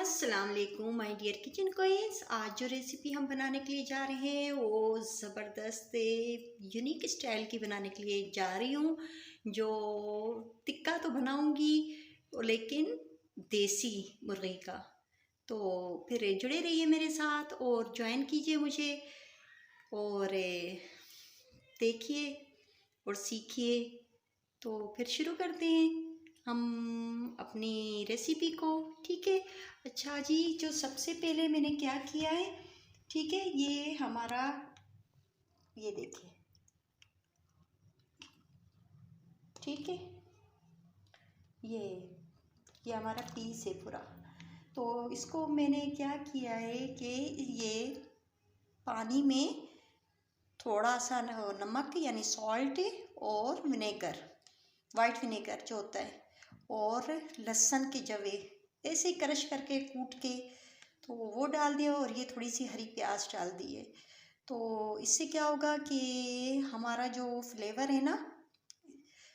अस्सलाम वालेकुम my dear kitchen queen's. आज जो रेसिपी हम बनाने के लिए जा रहे हैं वो ज़बरदस्त यूनिक स्टाइल की बनाने के लिए जा रही हूँ। जो टिक्का तो बनाऊँगी लेकिन देसी मुर्गी का। तो फिर जुड़े रहिए मेरे साथ और ज्वाइन कीजिए मुझे और देखिए और सीखिए। तो फिर शुरू करते हैं हम अपनी रेसिपी को। ठीक है। अच्छा जी, जो सबसे पहले मैंने क्या किया है, ठीक है, ये हमारा, ये देखिए, ठीक है, ये हमारा पीस है पूरा। तो इसको मैंने क्या किया है कि ये पानी में थोड़ा सा नमक यानी सॉल्ट और विनेगर, वाइट विनेगर जो होता है, और लहसुन के जवे ऐसे क्रश करके कूट के तो वो डाल दिया, और ये थोड़ी सी हरी प्याज डाल दी है। तो इससे क्या होगा कि हमारा जो फ्लेवर है ना,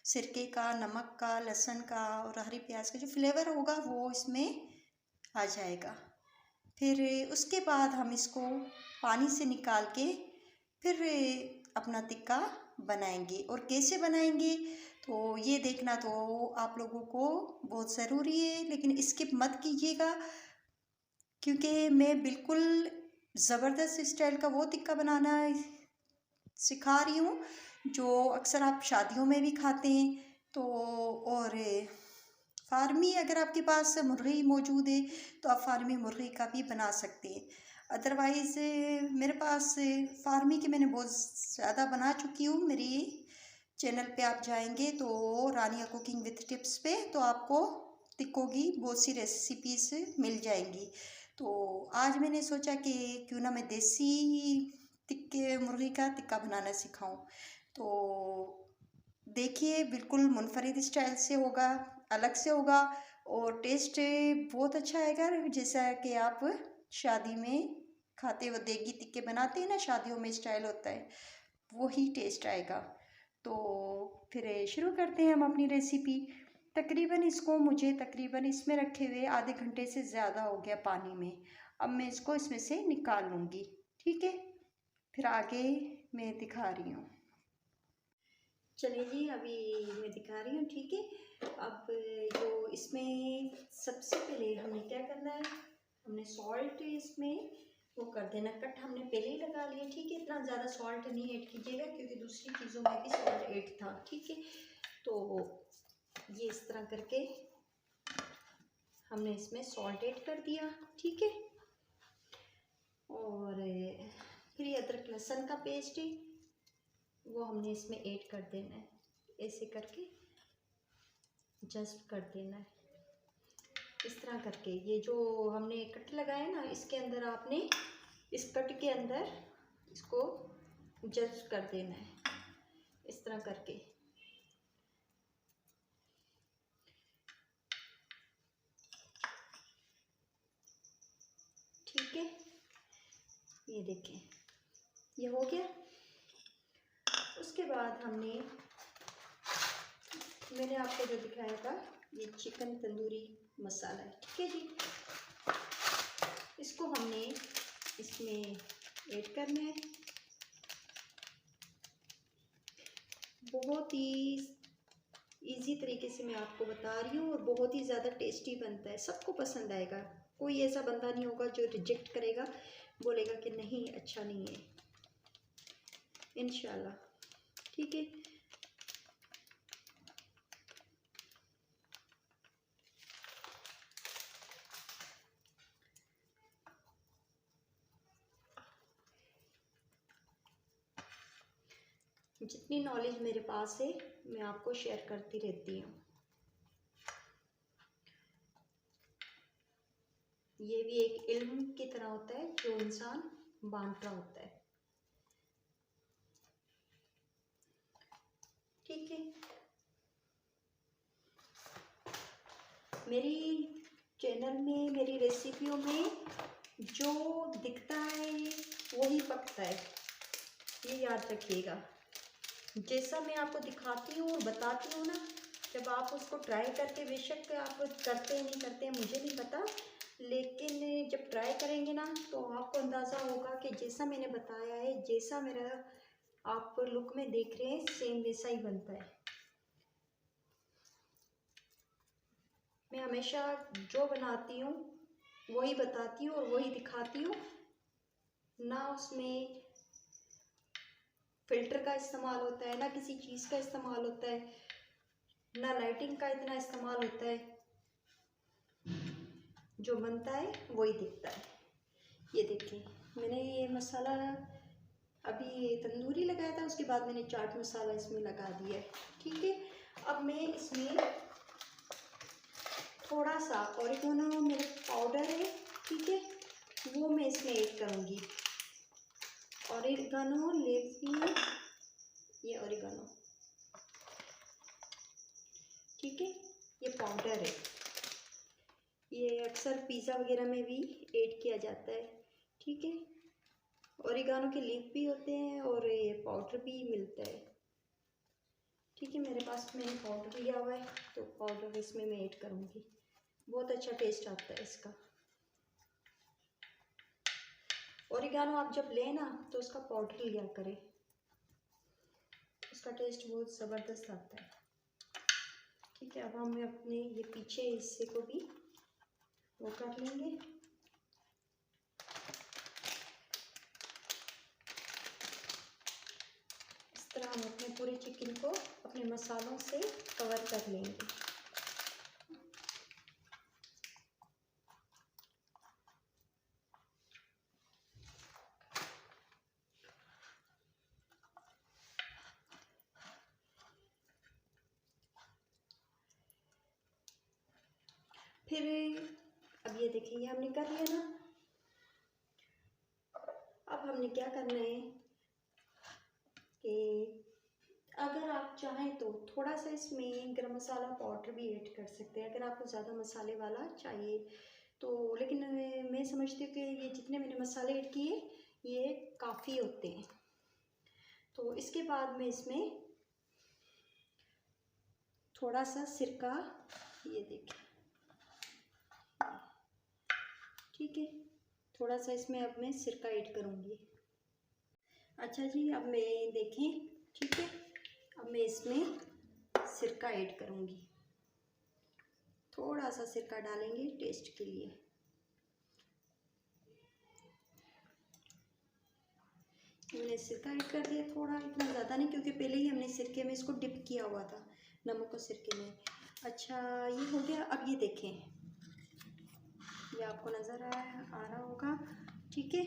सिरके का, नमक का, लहसुन का और हरी प्याज का जो फ्लेवर होगा वो इसमें आ जाएगा। फिर उसके बाद हम इसको पानी से निकाल के फिर अपना टिक्का बनाएंगे। और कैसे बनाएंगे तो ये देखना तो आप लोगों को बहुत ज़रूरी है, लेकिन स्किप मत कीजिएगा, क्योंकि मैं बिल्कुल ज़बरदस्त स्टाइल का वो टिक्का बनाना सिखा रही हूँ जो अक्सर आप शादियों में भी खाते हैं। तो और फार्मी अगर आपके पास मुर्गी मौजूद है तो आप फार्मी मुर्गी का भी बना सकते हैं। अदरवाइज़ मेरे पास फार्मी के मैंने बहुत ज़्यादा बना चुकी हूँ। मेरी चैनल पे आप जाएंगे तो रानिया कुकिंग विथ टिप्स पे तो आपको टिक्कों की बहुत सी रेसिपीज मिल जाएंगी। तो आज मैंने सोचा कि क्यों ना मैं देसी टिक्के मुर्गी का टिक्का बनाना सिखाऊं। तो देखिए, बिल्कुल मुनफरिद स्टाइल से होगा, अलग से होगा, और टेस्ट बहुत अच्छा आएगा। जैसा कि आप शादी में खाते हो, देगी टिक्के बनाते हैं ना शादियों में, स्टाइल होता है, वही टेस्ट आएगा। तो फिर शुरू करते हैं हम अपनी रेसिपी। तकरीबन इसमें रखे हुए आधे घंटे से ज़्यादा हो गया पानी में। अब मैं इसको इसमें से निकाल लूँगी। ठीक है, फिर आगे मैं दिखा रही हूँ। चलिए जी, अभी मैं दिखा रही हूँ। ठीक है, अब जो इसमें सबसे पहले हमें क्या करना है, हमने सॉल्ट इसमें वो कर देना, कट हमने पहले ही लगा लिया। ठीक है, इतना ज़्यादा सॉल्ट नहीं ऐड कीजिएगा क्योंकि दूसरी चीज़ों में भी सॉल्ट ऐड था। ठीक है, तो ये इस तरह करके हमने इसमें सॉल्ट ऐड कर दिया। ठीक है, और फिर ये अदरक लहसुन का पेस्ट है वो हमने इसमें ऐड कर देना है, ऐसे करके जस्ट कर देना है, इस तरह करके। ये जो हमने कट लगाया ना, इसके अंदर आपने इस कट के अंदर इसको जस्ट कर देना है, इस तरह करके। ठीक है, ये देखें, ये हो गया। उसके बाद मैंने आपको जो दिखाया था, ये चिकन तंदूरी मसाला है। ठीक है जी, इसको हमने इसमें ऐड करना है। बहुत ही इजी तरीके से मैं आपको बता रही हूँ, और बहुत ही ज़्यादा टेस्टी बनता है, सबको पसंद आएगा। कोई ऐसा बंदा नहीं होगा जो रिजेक्ट करेगा, बोलेगा कि नहीं अच्छा नहीं है, इंशाल्लाह। ठीक है, जितनी नॉलेज मेरे पास है मैं आपको शेयर करती रहती हूँ। ये भी एक इल्म की तरह होता है जो इंसान बांट रहा होता है। ठीक है, मेरी चैनल में, मेरी रेसिपियों में जो दिखता है वही पकता है, ये याद रखिएगा। जैसा मैं आपको दिखाती हूँ और बताती हूँ ना, जब आप उसको ट्राई करके, बेशक आप करते हैं नहीं करते हैं मुझे नहीं पता, लेकिन ट्राई करेंगे ना तो आपको अंदाज़ा होगा कि जैसा मैंने बताया है, जैसा मेरा आप लुक में देख रहे हैं सेम वैसा ही बनता है। मैं हमेशा जो बनाती हूँ वही बताती हूँ और वही दिखाती हूँ, ना उसमें फिल्टर का इस्तेमाल होता है, ना किसी चीज़ का इस्तेमाल होता है, ना लाइटिंग का इतना इस्तेमाल होता है। जो बनता है वही दिखता है। ये देखिए, मैंने ये मसाला अभी तंदूरी लगाया था, उसके बाद मैंने चाट मसाला इसमें लगा दिया है। ठीक है, अब मैं इसमें थोड़ा सा ऑरिगेनो मेरा पाउडर है, ठीक है, वो मैं इसमें ऐड करूँगी। ऑरिगेनो लेवी, ये ऑरिगेनो, ठीक है, ये पाउडर है। ये अक्सर पिज़्ज़ा वगैरह में भी ऐड किया जाता है। ठीक है, ऑरिगेनो के लीफ भी होते हैं और ये पाउडर भी मिलता है। ठीक है, मेरे पास मैंने पाउडर लिया हुआ है तो पाउडर इसमें मैं ऐड करूँगी। बहुत अच्छा टेस्ट आता है इसका। ऑरिगेनो आप जब लें ना तो उसका पाउडर लिया करें, उसका टेस्ट बहुत ज़बरदस्त आता है। ठीक है, अब हम अपने ये पीछे हिस्से को भी वो कर लेंगे। इस तरह हम अपने पूरे चिकन को अपने मसालों से कवर कर लेंगे। फिर अब ये देखिए, ये हमने कर लिया ना। अब हमने क्या करना है कि अगर आप चाहें तो थोड़ा सा इसमें गरम मसाला पाउडर भी ऐड कर सकते हैं, अगर आपको ज़्यादा मसाले वाला चाहिए तो। लेकिन मैं समझती हूँ कि ये जितने मैंने मसाले ऐड किए ये काफ़ी होते हैं। तो इसके बाद में इसमें थोड़ा सा सिरका, ये देखिए, ठीक है, थोड़ा सा इसमें अब मैं सिरका ऐड करूँगी। अच्छा जी, अब मैं देखें, ठीक है, अब मैं इसमें सिरका ऐड करूँगी। थोड़ा सा सिरका डालेंगे टेस्ट के लिए। मैंने सिरका ऐड कर दिया थोड़ा, इतना ज़्यादा नहीं, क्योंकि पहले ही हमने सिरके में इसको डिप किया हुआ था, नमक और सिरके में। अच्छा, ये हो गया। अब ये देखें, ये आपको नज़र आ रहा होगा, ठीक है।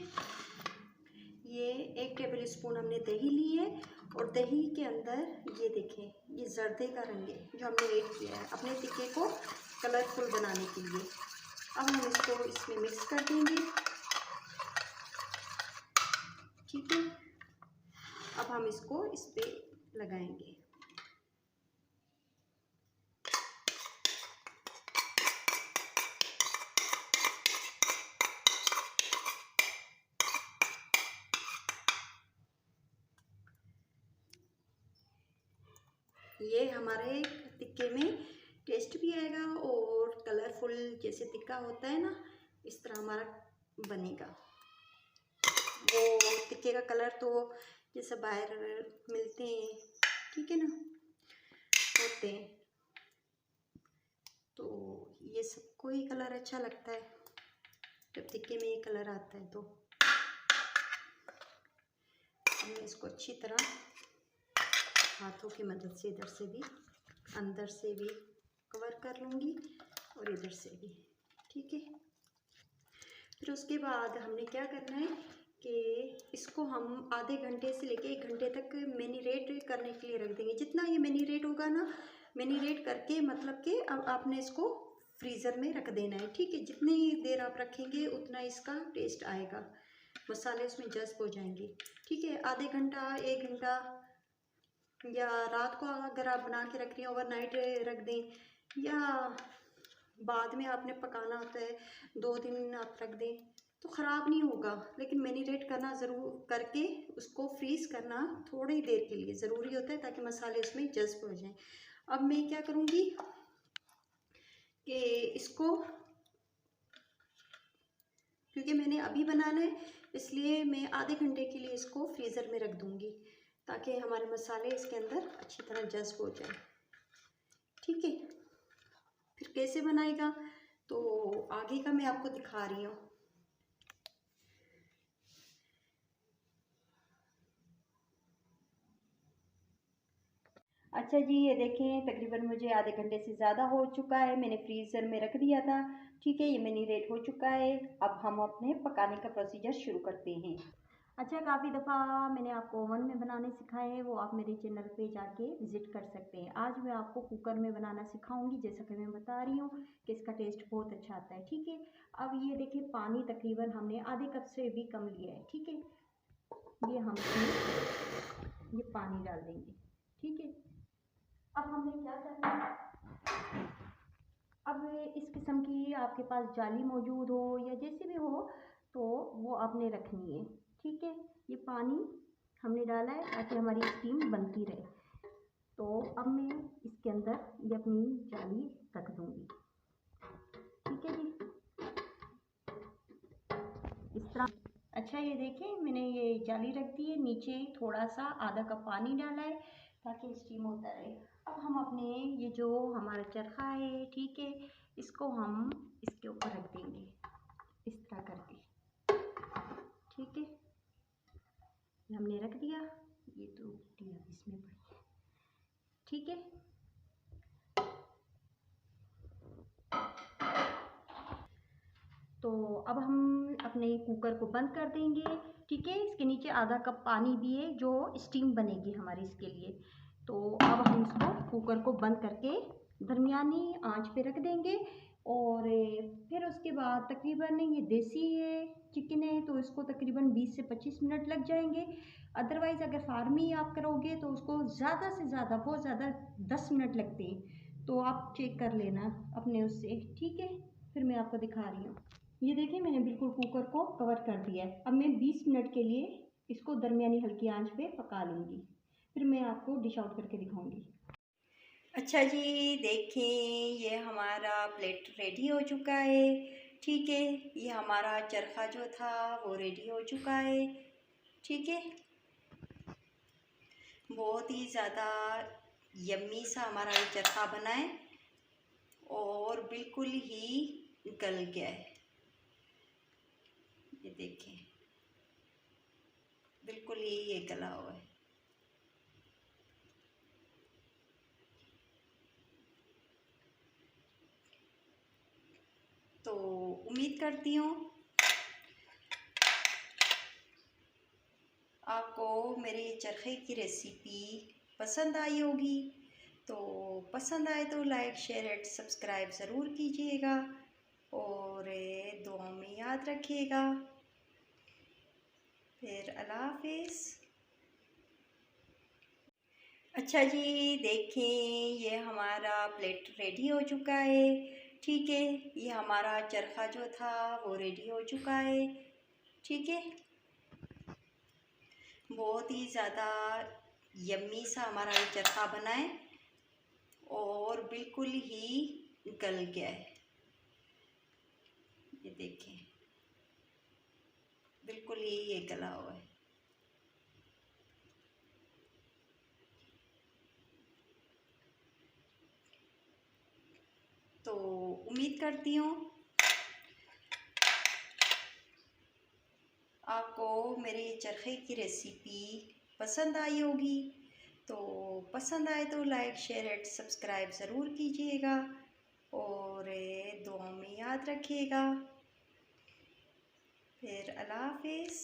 ये 1 टेबल स्पून हमने दही ली है और दही के अंदर ये देखें, ये जर्दे का रंग है जो हमने ऐड किया है अपने टिक्के को कलरफुल बनाने के लिए। अब हम इसको इसमें मिक्स कर देंगे, ठीक है। अब हम इसको इस पे लगाएंगे। ये हमारे टिक्के में टेस्ट भी आएगा और कलरफुल जैसे टिक्का होता है ना, इस तरह हमारा बनेगा। वो टिक्के का कलर तो जैसे बाहर मिलते हैं, ठीक है ना, होते हैं, तो ये सबको ही कलर अच्छा लगता है जब टिक्के में ये कलर आता है। तो मैं इसको अच्छी तरह हाथों की मदद से इधर से भी अंदर से भी कवर कर लूँगी और इधर से भी, ठीक है। फिर उसके बाद हमने क्या करना है कि इसको हम आधे घंटे से लेके 1 घंटे तक मैरिनेट करने के लिए रख देंगे। जितना ये मैरिनेट होगा ना, मैरिनेट करके मतलब कि अब आपने इसको फ्रीज़र में रख देना है, ठीक है। जितनी देर आप रखेंगे उतना इसका टेस्ट आएगा, मसाले उसमें जज़्ब हो जाएंगे, ठीक है। आधे घंटा, 1 घंटा, या रात को अगर आप बना के रख रही हैं ओवरनाइट रख दें, या बाद में आपने पकाना होता है 2 दिन आप रख दें तो ख़राब नहीं होगा। लेकिन मैरिनेट करना ज़रूर करके उसको फ्रीज़ करना थोड़ी देर के लिए ज़रूरी होता है ताकि मसाले उसमें जज़्ब हो जाएं। अब मैं क्या करूँगी कि इसको क्योंकि मैंने अभी बनाना है, इसलिए मैं आधे घंटे के लिए इसको फ्रीज़र में रख दूँगी ताकि हमारे मसाले इसके अंदर अच्छी तरह जज़्ब हो जाए। ठीक है, फिर कैसे बनाएगा तो आगे का मैं आपको दिखा रही हूँ। अच्छा जी, ये देखें तकरीबन मुझे आधे घंटे से ज़्यादा हो चुका है, मैंने फ्रीज़र में रख दिया था। ठीक है, ये मैरिनेट हो चुका है। अब हम अपने पकाने का प्रोसीजर शुरू करते हैं। अच्छा, काफ़ी दफ़ा मैंने आपको ओवन में बनाने सिखाए हैं, वो आप मेरे चैनल पे जाके विज़िट कर सकते हैं। आज मैं आपको कुकर में बनाना सिखाऊंगी, जैसा कि मैं बता रही हूँ कि इसका टेस्ट बहुत अच्छा आता है। ठीक है, अब ये देखिए पानी तकरीबन हमने आधे कप से भी कम लिया है। ठीक है, ये हम इसमें ये पानी डाल देंगे। ठीक है, अब हमने क्या करना है, अब इस किस्म की आपके पास जाली मौजूद हो या जैसे भी हो तो वो आपने रखनी है। ठीक है, ये पानी हमने डाला है ताकि हमारी स्टीम बनती रहे। तो अब मैं इसके अंदर ये अपनी जाली रख दूँगी। ठीक है जी, इस तरह। अच्छा, ये देखें मैंने ये जाली रख दी है, नीचे थोड़ा सा आधा कप पानी डाला है ताकि स्टीम होता रहे। अब हम अपने ये जो हमारा चरखा है, ठीक है, इसको हम इसके ऊपर रख देंगे इस तरह करके। ठीक है, ये हमने रख दिया, ये तो इसमें पड़ी। ठीक है, तो अब हम अपने कुकर को बंद कर देंगे। ठीक है, इसके नीचे आधा कप पानी भी है जो स्टीम बनेगी हमारी इसके लिए। तो अब हम इसको कुकर को बंद करके दरमियानी आंच पे रख देंगे और फिर उसके बाद तकरीबन ये देसी है चिकन है तो इसको तकरीबन 20 से 25 मिनट लग जाएंगे। अदरवाइज़ अगर फार्मी आप करोगे तो उसको ज़्यादा से ज़्यादा बहुत ज़्यादा 10 मिनट लगते हैं, तो आप चेक कर लेना अपने उससे। ठीक है, फिर मैं आपको दिखा रही हूँ। ये देखिए मैंने बिल्कुल कुकर को कवर कर दिया है। अब मैं 20 मिनट के लिए इसको दरमियानी हल्की आंच पे पका लूँगी, फिर मैं आपको डिश आउट करके दिखाऊंगी। अच्छा जी, देखें ये हमारा प्लेट रेडी हो चुका है। ठीक है, ये हमारा चरखा जो था वो रेडी हो चुका है। ठीक है, बहुत ही ज़्यादा यम्मी सा हमारा ये चरखा बना है और बिल्कुल ही गल गया है। ये देखें बिल्कुल ही ये गला हुआ है। तो उम्मीद करती हूँ आपको मेरी चरखे की रेसिपी पसंद आई होगी। तो पसंद आए तो लाइक शेयर एंड सब्सक्राइब ज़रूर कीजिएगा और दुआ में याद रखिएगा। फिर अल्लाह हाफिज़। अच्छा जी, देखें ये हमारा प्लेट रेडी हो चुका है। ठीक है, ये हमारा चरखा जो था वो रेडी हो चुका है। ठीक है, बहुत ही ज़्यादा यम्मी सा हमारा ये चरखा बना है और बिल्कुल ही गल गया है। ये देखें बिल्कुल ही ये गला हुआ है। तो उम्मीद करती हूँ आपको मेरी चरखे की रेसिपी पसंद आई होगी। तो पसंद आए तो लाइक शेयर एंड सब्सक्राइब ज़रूर कीजिएगा और दुआ में याद रखिएगा। फिर अल्लाह हाफिज़।